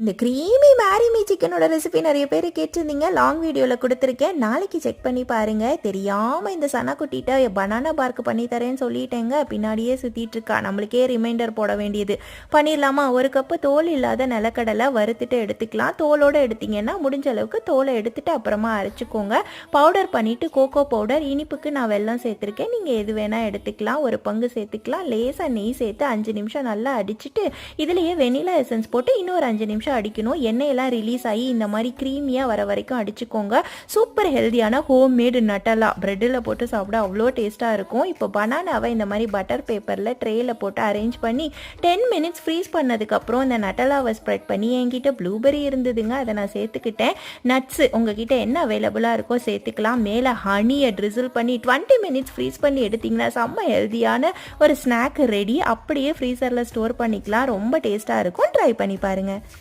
இந்த creamy marry me சிக்கனோட recipe நிறைய பேர் கேட்டிருந்தீங்க. லாங் வீடியோவில் கொடுத்துருக்கேன். நாளைக்கு செக் பண்ணி பாருங்கள். தெரியாமல் இந்த சனாக்குட்டிட்ட பனானா பார்க் பண்ணி தரேன்னு சொல்லிட்டேங்க. பின்னாடியே சுற்றிட்டு இருக்கா. நம்மளுக்கே ரிமைண்டர் போட வேண்டியது. பண்ணிடலாமா? ஒரு கப்பு தோல் இல்லாத நிலக்கடலை வறுத்துட்டு எடுத்துக்கலாம். தோலோடு எடுத்திங்கன்னா முடிஞ்ச அளவுக்கு தோலை எடுத்துட்டு அப்புறமா அரைச்சிக்கோங்க. பவுடர் பண்ணிவிட்டு கோகோ பவுடர், இனிப்புக்கு நான் வெல்லம் சேர்த்துருக்கேன். நீங்கள் எது வேணால் எடுத்துக்கலாம். ஒரு பங்கு சேர்த்துக்கலாம். லேசாக நெய் சேர்த்து 5 நிமிஷம் நல்லா அடிச்சுட்டு இதுலேயே வெனிலா எசன்ஸ் போட்டு இன்னொரு 5 நிமிஷம் அடிக்கணும். எண்ணெயெல்லாம் ரிலீஸ் ஆகி இந்த மாதிரி க்ரீமியாக வர வரைக்கும் அடிச்சுக்கோங்க. சூப்பர் ஹெல்தியான ஹோம் மேடு நட்டலா பிரெட்டில் போட்டு சாப்பிட அவ்வளோ டேஸ்ட்டாக இருக்கும். இப்போ பனானாவை இந்த மாதிரி பட்டர் பேப்பரில் ட்ரேயில் போட்டு அரேஞ்ச் பண்ணி 10 மினிட்ஸ் ஃப்ரீஸ் பண்ணதுக்கப்புறம் இந்த நட்டலாவை ஸ்ப்ரெட் பண்ணி என்கிட்ட ப்ளூபெரி இருந்ததுங்க, அதை நான் சேர்த்துக்கிட்டேன். நட்ஸு உங்ககிட்ட என்ன அவைலபிளாக இருக்கோ சேர்த்துக்கலாம். மேலே ஹனியை ட்ரிசில் பண்ணி 20 மினிட்ஸ் ஃப்ரீஸ் பண்ணி எடுத்திங்கன்னா செம்ம ஹெல்தியான ஒரு ஸ்நாக் ரெடி. அப்படியே ஃப்ரீசரில் ஸ்டோர் பண்ணிக்கலாம். ரொம்ப டேஸ்ட்டாக இருக்கும். ட்ரை பண்ணி பாருங்கள்.